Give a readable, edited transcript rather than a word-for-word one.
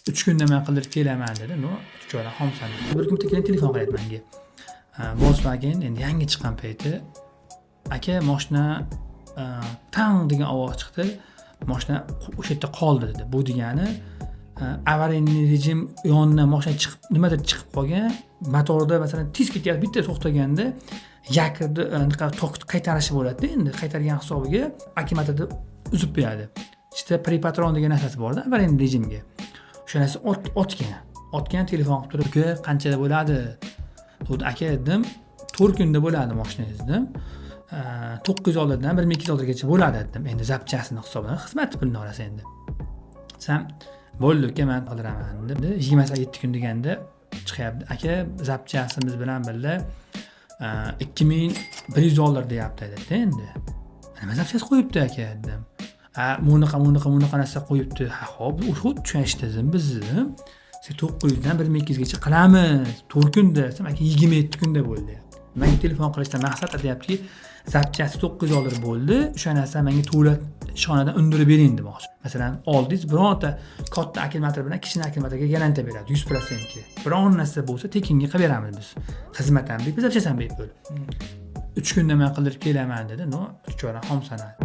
3 kunda men qildirib kelaman dedi. No, 3 oylar xomsan. Bir kun keyin telefon qilyapti menga. Volkswagen endi yangi chiqqan payti aka mashina tang degan ovoz chiqdi. Mashina o'sha yerda qoldi dedi. Bu degani avariya rejim yonidan mashina chiqib nimadir chiqib qolgan, motorda masalan tez ketyapti, bitta to'xtaganda yakirni tok qaytarishi bo'ladi-da, endi qaytargan hisobiga akkumulyatorni uzib beradi. İşte prepatron degan narsasi bor-da, avariya rejimga. O'sha narsa otgan telefon qilib turib, "Uka, qanchada bo'ladi?" Dedi, "Aka," dedim, "4 kunda bo'ladi mashinangiz," dedim. 900 dollardan 1200 dollargacha bo'ladi dedim. Endi zapchasini hisobidan xizmat pulini olasiz endi. Desam, "Bo'ldi, uka, men qildiraman," dedi. 27 kun deganda chiqyapti. "Aka, zapchasimiz bilan birga 2100 dollar deyapti," dedi endi. "Nima zapchasi qo'yibdi aka?" dedim. Bunaqa narsa qo'yibdi. Ha, xo'p, o'sha tushunishdim biz dedim. Siz 900 dan 1200 gacha qilamiz. 4 kunda desam, aka 27 kunda bo'ldi. Menga telefon qilishdan maqsad aytayaptiki, zapchasi 900 dollar bo'ldi. O'sha narsa menga to'lat ishxonadan undirib bering demoqchi. Masalan, oldingiz bironta katta akkumulyator bilan kichkina akkumulyatorga garantiya beradi 100% ga. Biron narsa bo'lsa tekinga qilib beramiz biz. Xizmat ham bepul, zapchasi ham bepul. 3 kunda men qildirib kelaman dedi. No, 3 oylar xom sanadi.